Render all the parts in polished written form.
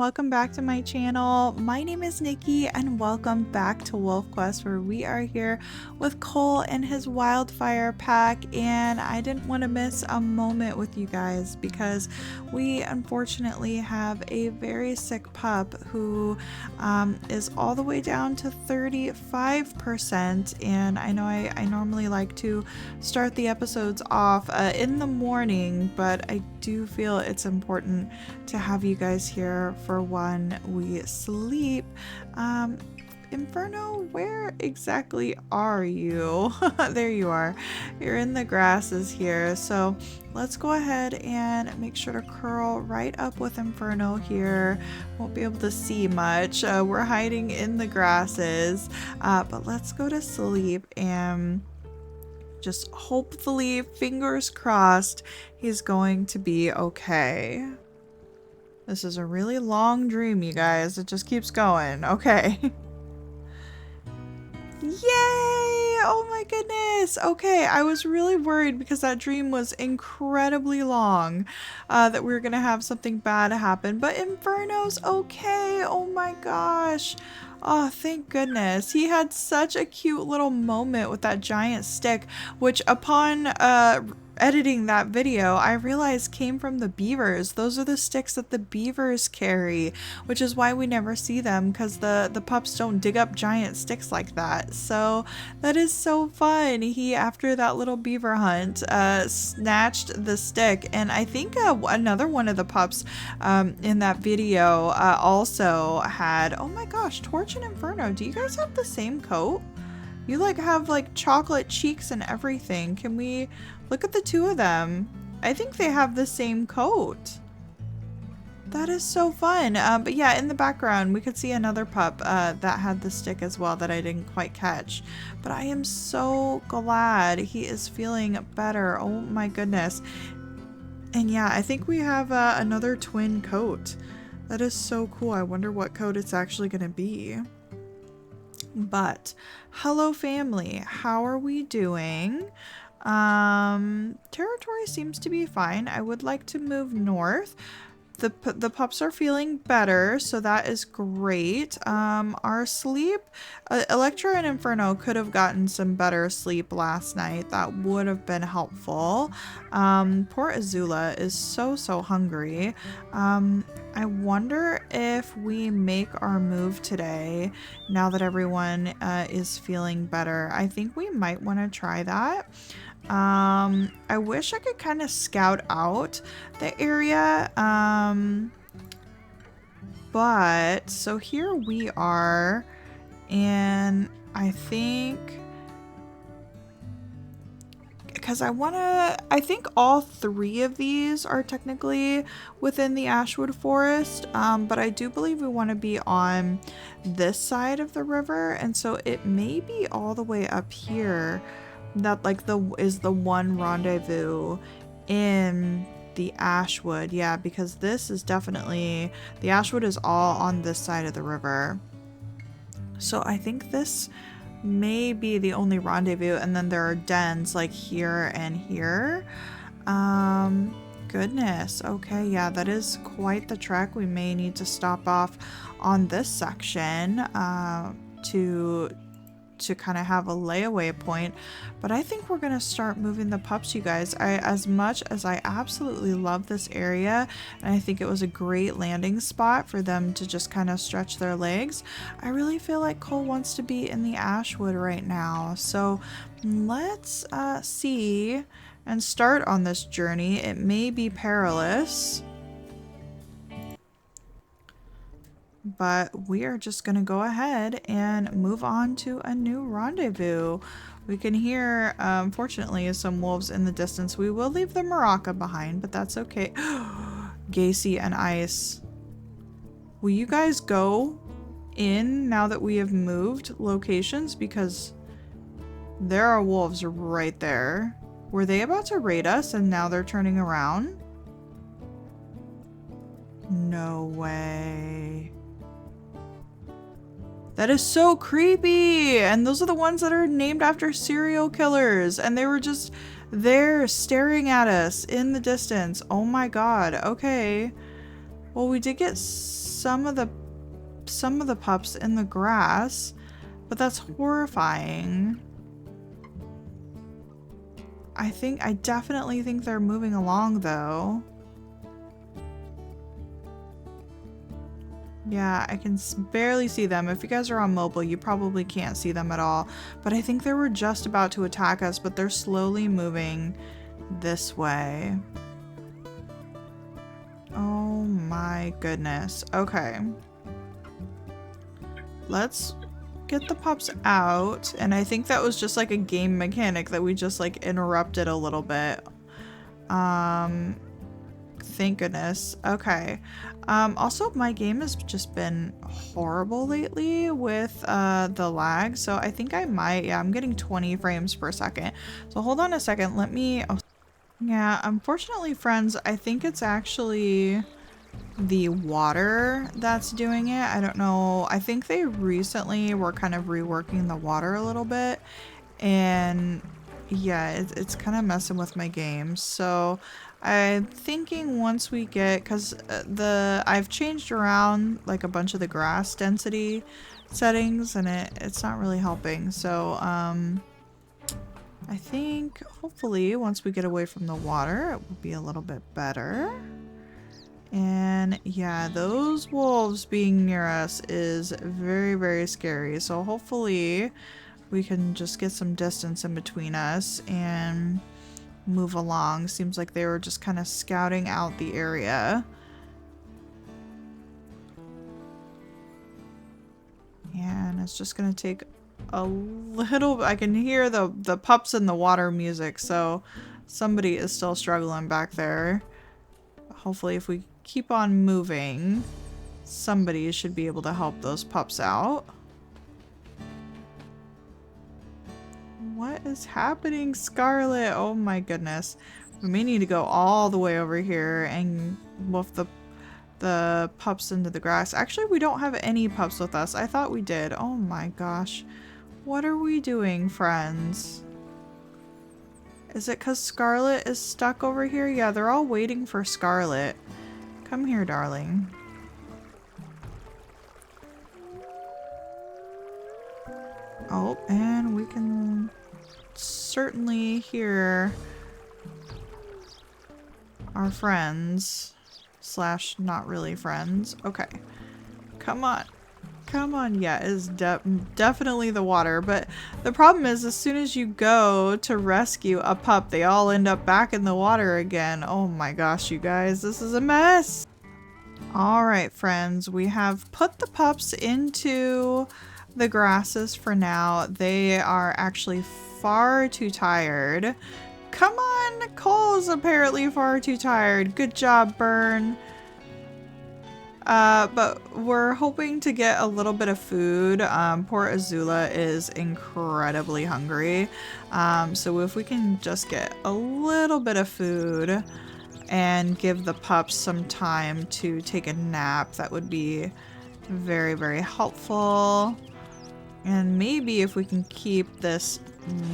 welcome back to my channel. My name is Nikki and welcome back to Wolfquest, where we are here with Cole and his Wildfire pack. And I didn't want to miss a moment with you guys because we unfortunately have a very sick pup who is all the way down to 35%. And I know I normally like to start the episodes off in the morning, but I do feel it's important to have you guys here for when we sleep. Inferno, where exactly are you? There you are. You're in the grasses here. So let's go ahead and make sure to curl right up with Inferno here. Won't be able to see much. We're hiding in the grasses, but let's go to sleep and just hopefully, fingers crossed, he's going to be okay. This is a really long dream, you guys. It just keeps going. Okay. Yay! Oh my goodness. Okay, I was really worried because that dream was incredibly long, that we were gonna have something bad happen, but Inferno's okay. Oh my gosh. Oh, thank goodness. He had such a cute little moment with that giant stick, which upon editing that video, I realized came from the beavers. Those are the sticks that the beavers carry, which is why we never see them, because the pups don't dig up giant sticks like that. So that is so fun. He, after that little beaver hunt, snatched the stick, and I think another one of the pups in that video also had, oh my gosh, Torch and Inferno, do you guys have the same coat? You like have like chocolate cheeks and everything. Can we look at the two of them? I think they have the same coat. That is so fun. But yeah, in the background we could see another pup that had the stick as well that I didn't quite catch. But I am so glad he is feeling better. Oh my goodness. And yeah, I think we have another twin coat. That is so cool. I wonder what coat it's actually going to be. But hello family, how are we doing? Territory seems to be fine. I would like to move north. The pups are feeling better, so that is great. Our sleep, Electra and Inferno could have gotten some better sleep last night. That would have been helpful. Poor Azula is so hungry. I wonder if we make our move today, now that everyone is feeling better. I think we might want to try that. I wish I could kind of scout out the area, but so here we are, and I think because I think all three of these are technically within the Ashwood Forest, but I do believe we want to be on this side of the river, and so it may be all the way up here that like is the one rendezvous in the Ashwood. Yeah, because this is definitely, the Ashwood is all on this side of the river. So I think this may be the only rendezvous, and then there are dens like here and here. Goodness. Okay, yeah, that is quite the trek. We may need to stop off on this section to kind of have a layaway point, but I think we're gonna start moving the pups, you guys. As much as I absolutely love this area, and I think it was a great landing spot for them to just kind of stretch their legs, I really feel like Cole wants to be in the Ashwood right now. So let's see and start on this journey. It may be perilous, but we are just going to go ahead and move on to a new rendezvous. We can hear, unfortunately, some wolves in the distance. We will leave the Maraca behind, but that's okay. Gacy and Ice. Will you guys go in now that we have moved locations? Because there are wolves right there. Were they about to raid us and now they're turning around? No way. That is so creepy! And those are the ones that are named after serial killers, and they were just there staring at us in the distance. Oh my god, okay. Well, we did get some of the pups in the grass, but that's horrifying. I definitely think they're moving along though. Yeah, I can barely see them. If you guys are on mobile, you probably can't see them at all. But I think they were just about to attack us, but they're slowly moving this way. Oh my goodness. Okay. Let's get the pups out. And I think that was just like a game mechanic that we just like interrupted a little bit. Thank goodness. Okay. Also, my game has just been horrible lately with the lag. So I think I might, yeah, I'm getting 20 frames per second. So hold on a second. Let me, oh, yeah, unfortunately, friends, I think it's actually the water that's doing it. I don't know. I think they recently were kind of reworking the water a little bit. And yeah, it's kind of messing with my game. So I'm thinking once we get, because I've changed around like a bunch of the grass density settings and it's not really helping. So I think hopefully once we get away from the water, it will be a little bit better. And yeah, those wolves being near us is very, very scary. So hopefully we can just get some distance in between us and move along. Seems like they were just kind of scouting out the area. And it's just gonna take a little, I can hear the pups in the water music, so somebody is still struggling back there. Hopefully if we keep on moving, somebody should be able to help those pups out. What is happening, Scarlet? Oh my goodness. We may need to go all the way over here and wolf the pups into the grass. Actually, we don't have any pups with us. I thought we did. Oh my gosh. What are we doing, friends? Is it because Scarlet is stuck over here? Yeah, they're all waiting for Scarlet. Come here, darling. Oh, and we can certainly hear our friends slash not really friends. Okay, come on, come on. Yeah, it's definitely the water, but the problem is as soon as you go to rescue a pup, they all end up back in the water again. Oh my gosh, you guys, this is a mess. All right, friends, we have put the pups into the grasses for now. They are actually far too tired. Come on, Cole's apparently far too tired. Good job, Burn. But we're hoping to get a little bit of food. Poor Azula is incredibly hungry. So if we can just get a little bit of food and give the pups some time to take a nap, that would be very, very helpful. And maybe if we can keep this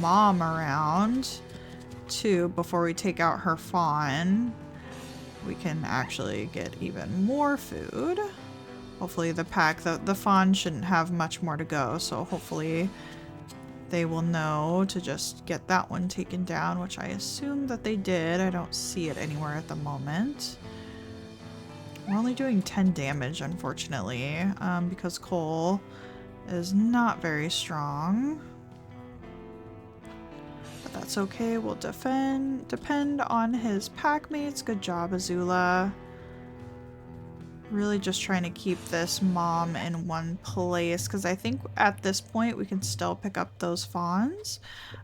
mom around too before we take out her fawn, we can actually get even more food. Hopefully the pack, the fawn shouldn't have much more to go, so hopefully they will know to just get that one taken down, which I assume that they did. I don't see it anywhere at the moment. We're only doing 10 damage, unfortunately, because Cole is not very strong. But that's okay, we'll depend on his pack mates. Good job, Azula. Really just trying to keep this mom in one place, because I think at this point we can still pick up those fawns.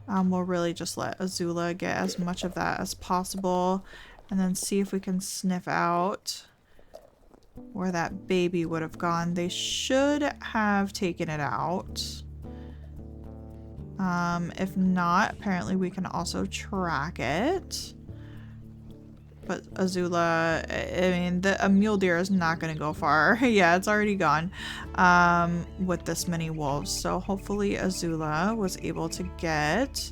We'll really just let Azula get as much of that as possible, and then see if we can sniff out where that baby would have gone. They should have taken it out. If not, apparently we can also track it. But Azula, I mean, a mule deer is not going to go far. Yeah, it's already gone with this many wolves. So hopefully Azula was able to get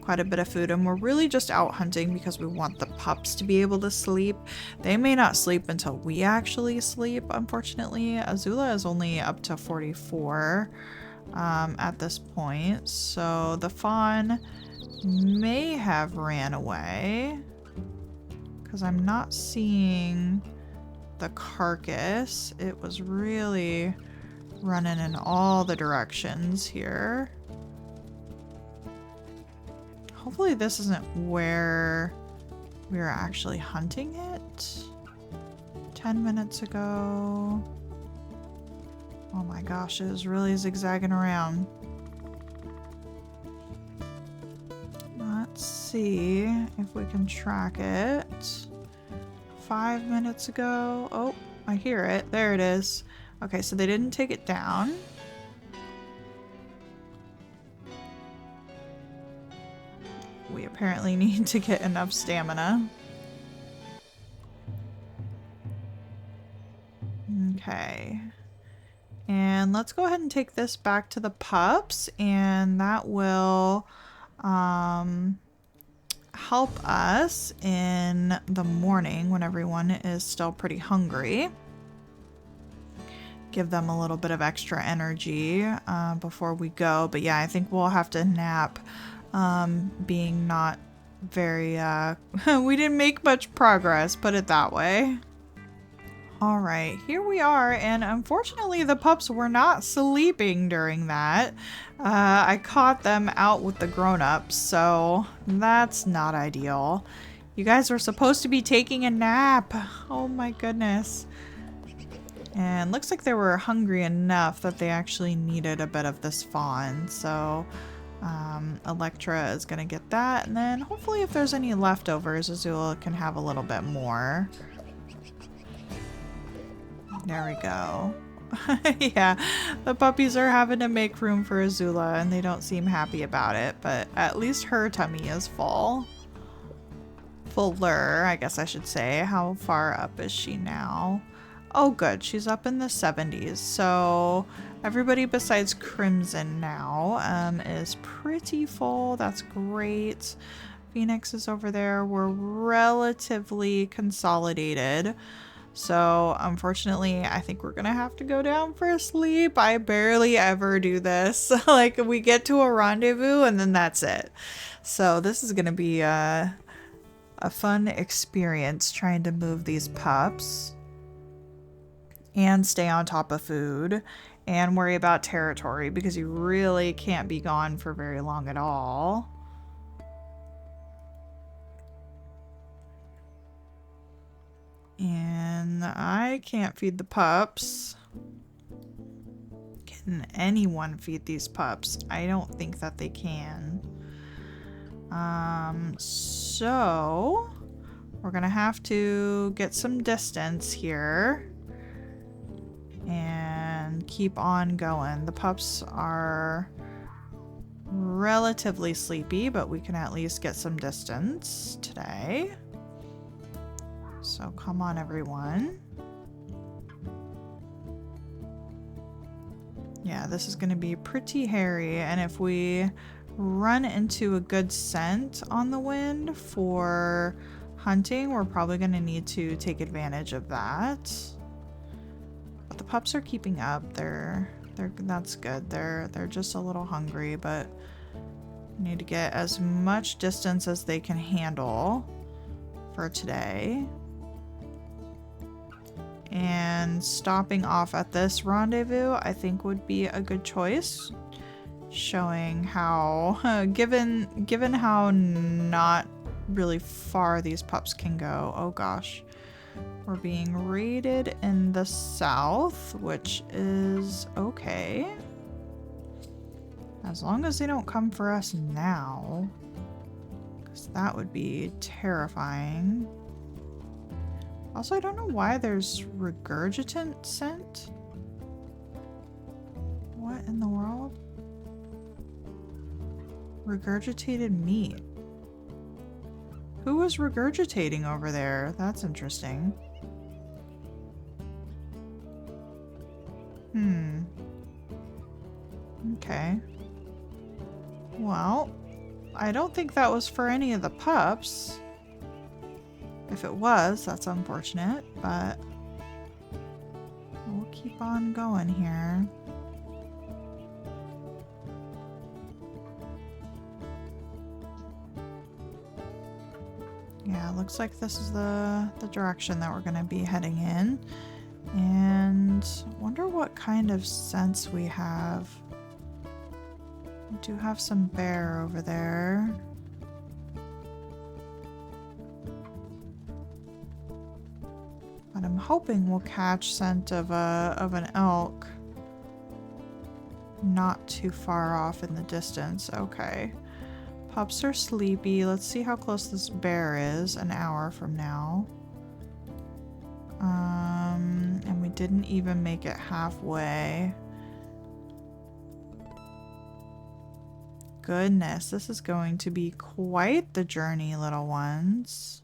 quite a bit of food, and we're really just out hunting because we want the pups to be able to sleep. They may not sleep until we actually sleep, unfortunately. Azula is only up to 44 at this point, so the fawn may have ran away because I'm not seeing the carcass. It was really running in all the directions here. Hopefully this isn't where we were actually hunting it 10 minutes ago. Oh my gosh, it is really zigzagging around. Let's see if we can track it. 5 minutes ago. Oh, I hear it. There it is. Okay, so they didn't take it down. We apparently need to get enough stamina. Okay. And let's go ahead and take this back to the pups, and that will help us in the morning when everyone is still pretty hungry. Give them a little bit of extra energy before we go. But yeah, I think we'll have to nap. Being not very, we didn't make much progress, put it that way. All right, here we are, and unfortunately the pups were not sleeping during that. I caught them out with the grown-ups, so that's not ideal. You guys were supposed to be taking a nap. Oh my goodness. And looks like they were hungry enough that they actually needed a bit of this fawn, so Electra is gonna get that, and then hopefully if there's any leftovers, Azula can have a little bit more. There we go. Yeah, the puppies are having to make room for Azula, and they don't seem happy about it, but at least her tummy is full. Fuller, I guess I should say. How far up is she now? Oh good, she's up in the 70s, so everybody besides Crimson now is pretty full. That's great. Phoenix is over there. We're relatively consolidated. So unfortunately, I think we're gonna have to go down for a sleep. I barely ever do this. Like we get to a rendezvous and then that's it. So this is gonna be a fun experience trying to move these pups and stay on top of food and worry about territory because you really can't be gone for very long at all. And I can't feed the pups. Can anyone feed these pups? I don't think that they can. So we're gonna have to get some distance here and keep on going. The pups are relatively sleepy, but we can at least get some distance today. So come on, everyone. Yeah, this is going to be pretty hairy, and if we run into a good scent on the wind for hunting, we're probably going to need to take advantage of that. But the pups are keeping up. That's good. They're just a little hungry, but need to get as much distance as they can handle for today. And stopping off at this rendezvous, I think, would be a good choice, showing how, given how not really far these pups can go. Oh gosh, we're being raided in the south, which is okay, as long as they don't come for us now, because that would be terrifying. Also, I don't know why there's regurgitant scent. What in the world? Regurgitated meat. Who was regurgitating over there? That's interesting. Okay. Well, I don't think that was for any of the pups. If it was, that's unfortunate, but we'll keep on going here. Yeah, looks like this is the direction that we're going to be heading in. And wonder what kind of scents we have. We do have some bear over there. But I'm hoping we'll catch scent of an elk not too far off in the distance. Okay. Pups are sleepy. Let's see how close this bear is an hour from now. And we didn't even make it halfway. Goodness, this is going to be quite the journey, little ones.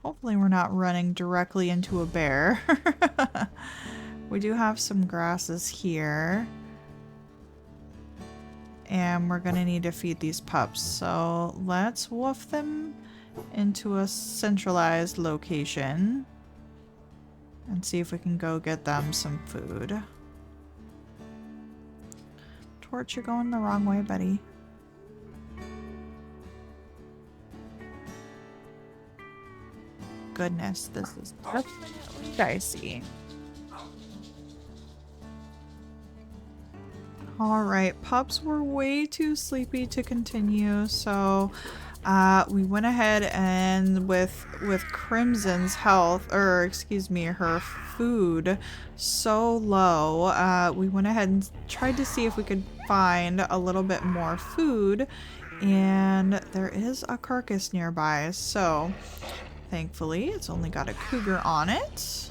Hopefully we're not running directly into a bear. We do have some grasses here. And we're gonna need to feed these pups. So let's wolf them into a centralized location and see if we can go get them some food. Torch, you're going the wrong way, buddy. Goodness, this is definitely dicey. Alright, pups were way too sleepy to continue, so we went ahead and with Crimson's health, or excuse me, her food so low, we went ahead and tried to see if we could find a little bit more food, and there is a carcass nearby, so thankfully it's only got a cougar on it.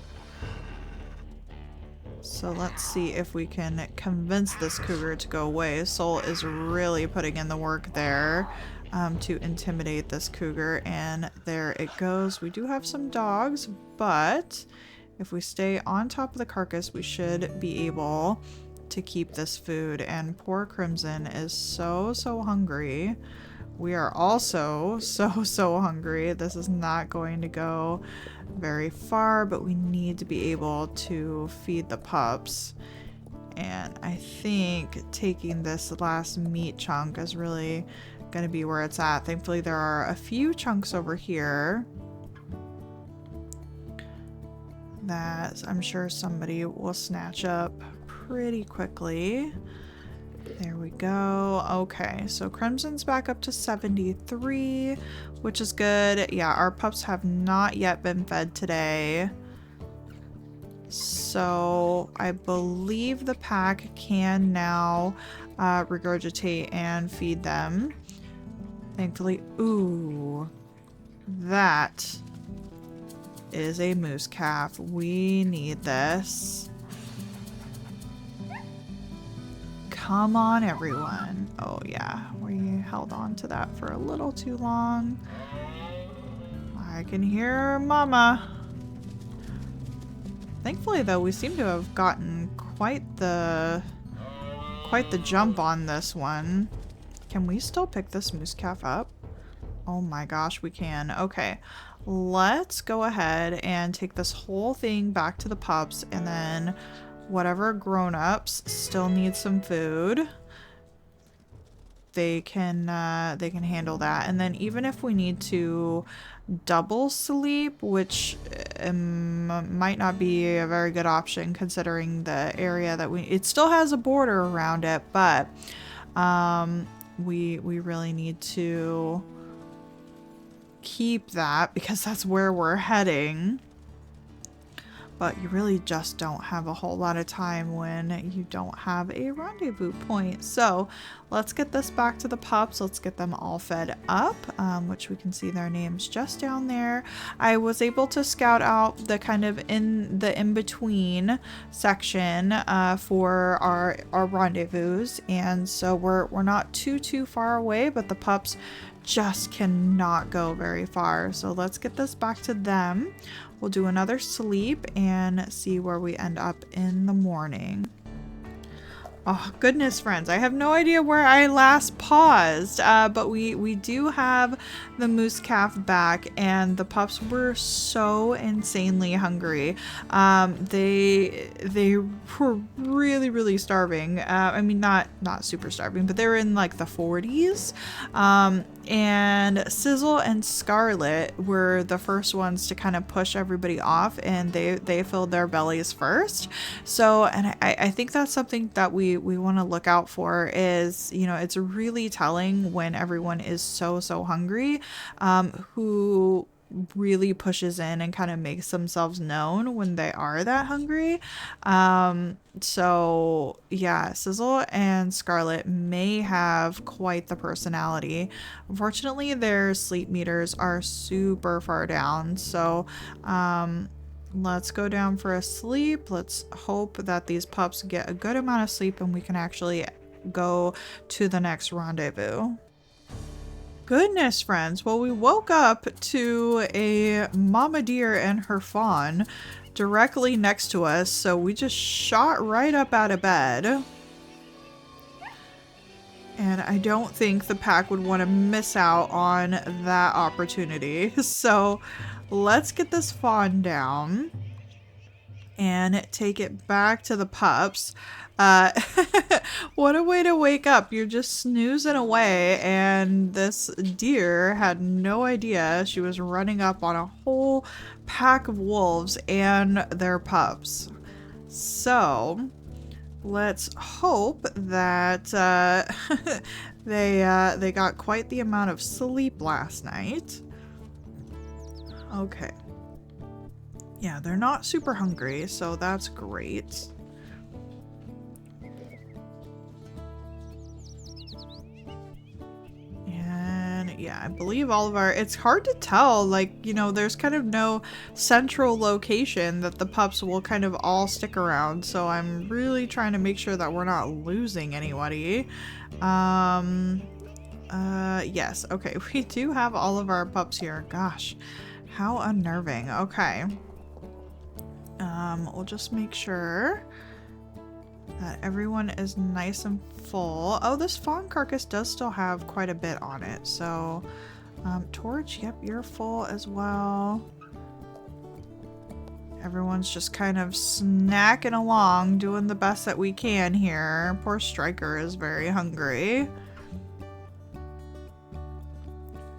So let's see if we can convince this cougar to go away. Soul is really putting in the work there to intimidate this cougar, and there it goes. We do have some dogs, but if we stay on top of the carcass, we should be able to keep this food. And poor Crimson is so hungry. We are also so hungry. This is not going to go very far, but we need to be able to feed the pups. And I think taking this last meat chunk is really going to be where it's at. Thankfully, there are a few chunks over here that I'm sure somebody will snatch up pretty quickly. There we go. Okay, so Crimson's back up to 73, which is good. Yeah, our pups have not yet been fed today. So I believe the pack can now regurgitate and feed them. Thankfully. Ooh, that is a moose calf. We need this. Come on, everyone. Oh yeah, we held on to that for a little too long. I can hear Mama. Thankfully though, we seem to have gotten quite the jump on this one. Can we still pick this moose calf up? Oh my gosh, we can. Okay, let's go ahead and take this whole thing back to the pups, and then whatever grown-ups still need some food, they can handle that. And then even if we need to double sleep, which might not be a very good option considering the area that it still has a border around it, but we really need to keep that because that's where we're heading. But you really just don't have a whole lot of time when you don't have a rendezvous point. So let's get this back to the pups. Let's get them all fed up, which we can see their names just down there. I was able to scout out the kind of in-between section for our rendezvous. And so we're not too far away, but the pups just cannot go very far. So let's get this back to them. We'll do another sleep and see where we end up in the morning. Oh, goodness, friends. I have no idea where I last paused, but we do have the moose calf back, and the pups were so insanely hungry. They were really, really starving. I mean, not super starving, but they were in like the 40s. And Sizzle and Scarlet were the first ones to kind of push everybody off, and they filled their bellies first. So, and I think that's something that we want to look out for is, you know, it's really telling when everyone is so hungry, who really pushes in and kind of makes themselves known when they are that hungry. So yeah, Sizzle and Scarlet may have quite the personality. Unfortunately, their sleep meters are super far down. So, let's go down for a sleep. Let's hope that these pups get a good amount of sleep and we can actually go to the next rendezvous. Goodness, friends. Well, we woke up to a mama deer and her fawn directly next to us, so we just shot right up out of bed. And I don't think the pack would want to miss out on that opportunity. So let's get this fawn down and take it back to the pups. What a way to wake up. You're just snoozing away, and this deer had no idea she was running up on a whole pack of wolves and their pups. So let's hope that they got quite the amount of sleep last night. Okay. Yeah, they're not super hungry, so that's great. And yeah, I believe all of our... It's hard to tell, like, you know, there's kind of no central location that the pups will kind of all stick around, so I'm really trying to make sure that we're not losing anybody. Yes, okay, we do have all of our pups here. Gosh, how unnerving. Okay. We'll just make sure that everyone is nice and full. Oh, this fawn carcass does still have quite a bit on it. So, Torch, yep, you're full as well. Everyone's just kind of snacking along, doing the best that we can here. Poor Striker is very hungry.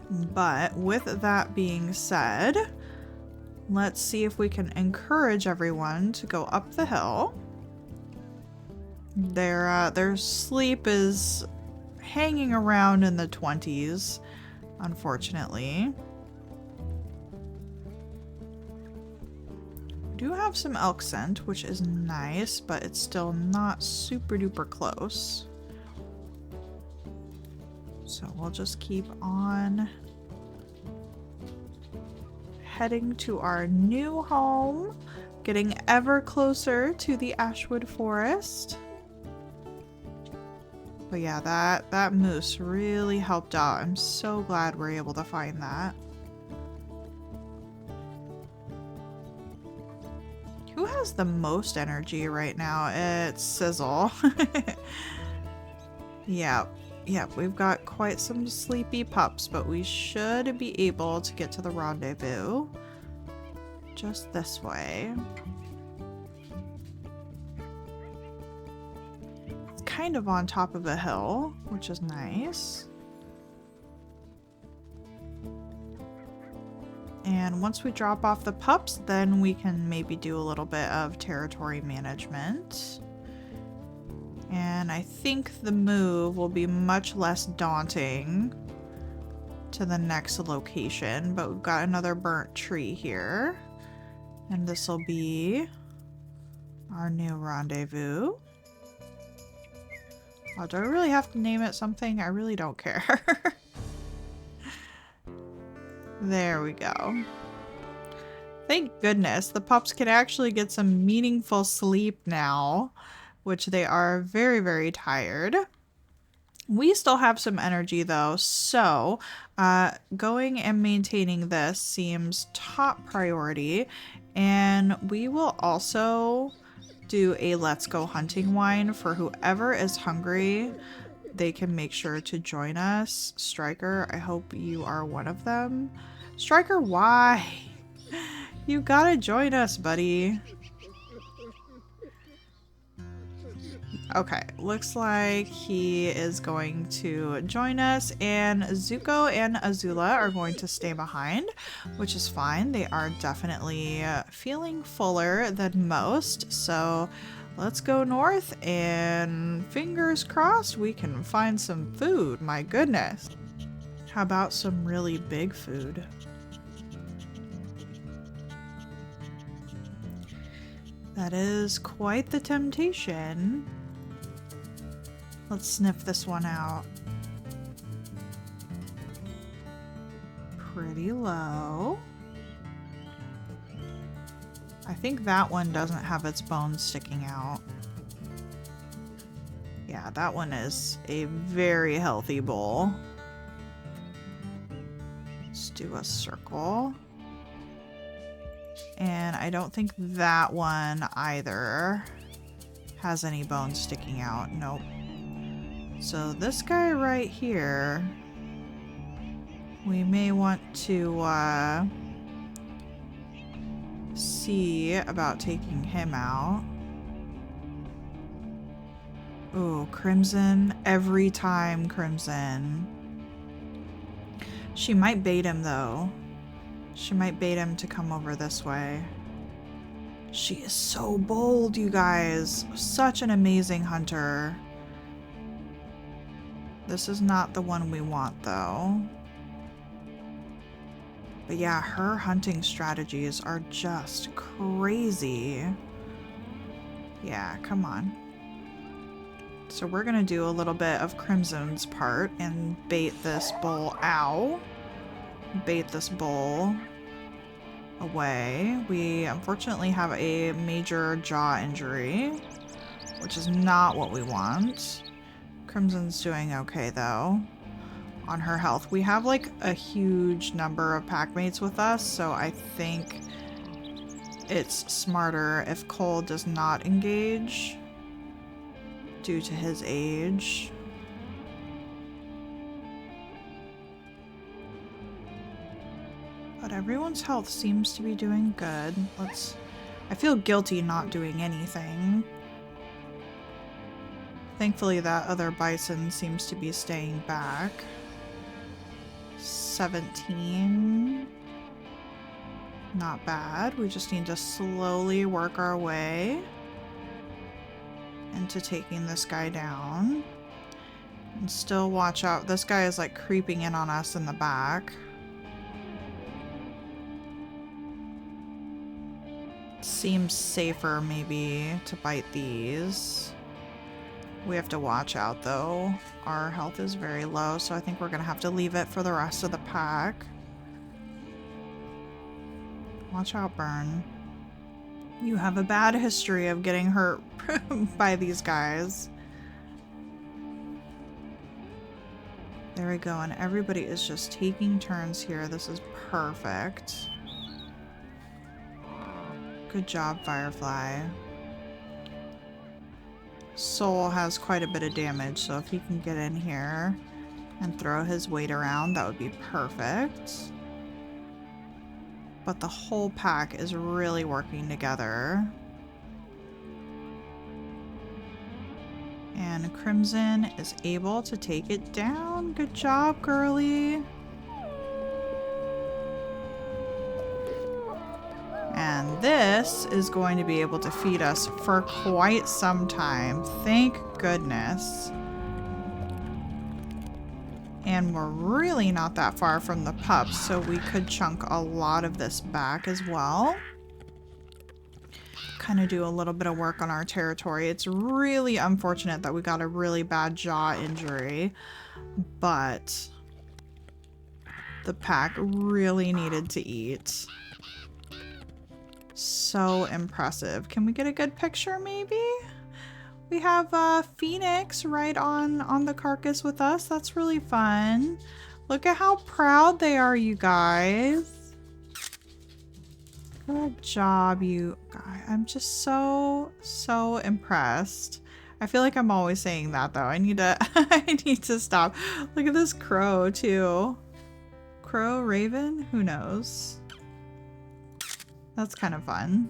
But with that being said, let's see if we can encourage everyone to go up the hill. Their sleep is hanging around in the 20s, unfortunately. We do have some elk scent, which is nice, but it's still not super duper close. So we'll just keep on heading to our new home, getting ever closer to the Ashwood Forest. But yeah, that moose really helped out. I'm so glad we're able to find that. Who has the most energy right now? It's Sizzle. Yep, we've got quite some sleepy pups, but we should be able to get to the rendezvous just this way. It's kind of on top of a hill, which is nice. And once we drop off the pups, then we can maybe do a little bit of territory management. And I think the move will be much less daunting to the next location, but we've got another burnt tree here. And this will be our new rendezvous. Oh, do I really have to name it something? I really don't care. There we go. Thank goodness the pups can actually get some meaningful sleep now, which they are very, very tired. We still have some energy though, so going and maintaining this seems top priority, and we will also do a let's go hunting wine for whoever is hungry. They can make sure to join us. Striker, I hope you are one of them. Striker, why? You gotta join us, buddy. Okay, looks like he is going to join us, and Zuko and Azula are going to stay behind, which is fine. They are definitely feeling fuller than most, so let's go north and fingers crossed we can find some food. My goodness. How about some really big food? That is quite the temptation. Let's sniff this one out. Pretty low. I think that one doesn't have its bones sticking out. Yeah, that one is a very healthy bowl. Let's do a circle. And I don't think that one either has any bones sticking out. Nope. So this guy right here, we may want to see about taking him out. Ooh, Crimson. Every time Crimson. She might bait him though. She might bait him to come over this way. She is so bold, you guys. Such an amazing hunter. This is not the one we want, though. But yeah, her hunting strategies are just crazy. Yeah, come on. So we're gonna do a little bit of Crimson's part and bait this bull. Ow. Bait this bull away. We unfortunately have a major jaw injury, which is not what we want. Crimson's doing okay though on her health. We have like a huge number of packmates with us, so I think it's smarter if Cole does not engage due to his age. But everyone's health seems to be doing good. I feel guilty not doing anything. Thankfully, that other bison seems to be staying back. 17. Not bad. We just need to slowly work our way into taking this guy down. And still watch out. This guy is like creeping in on us in the back. Seems safer maybe to bite these. We have to watch out though. Our health is very low, so I think we're gonna have to leave it for the rest of the pack. Watch out, Burn. You have a bad history of getting hurt by these guys. There we go, and everybody is just taking turns here. This is perfect. Good job, Firefly. Soul has quite a bit of damage, so if he can get in here and throw his weight around, that would be perfect. But the whole pack is really working together. And Crimson is able to take it down. Good job, girly. And this is going to be able to feed us for quite some time. Thank goodness. And we're really not that far from the pups, so we could chunk a lot of this back as well. Kind of do a little bit of work on our territory. It's really unfortunate that we got a really bad jaw injury, but the pack really needed to eat. So impressive. Can we get a good picture maybe? We have Phoenix right on the carcass with us. That's really fun. Look at how proud they are, you guys. Good job, you guys. I'm just so impressed. I feel like I'm always saying that though. I need to I need to stop. Look at this crow too. Crow, raven? Who knows? That's kind of fun.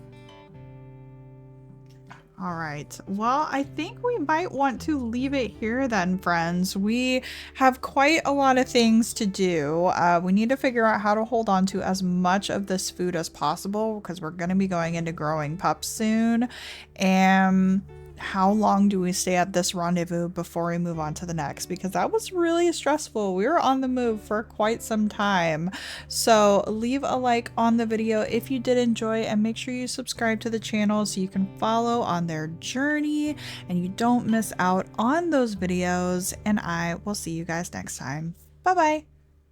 All right. Well, I think we might want to leave it here then, friends. We have quite a lot of things to do. We need to figure out how to hold on to as much of this food as possible because we're going to be going into growing pups soon. And how long do we stay at this rendezvous before we move on to the next? Because that was really stressful. We were on the move for quite some time. So leave a like on the video if you did enjoy, and make sure you subscribe to the channel so you can follow on their journey and you don't miss out on those videos. And I will see you guys next time. Bye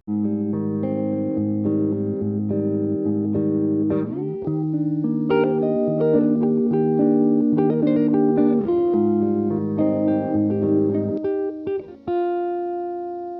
bye.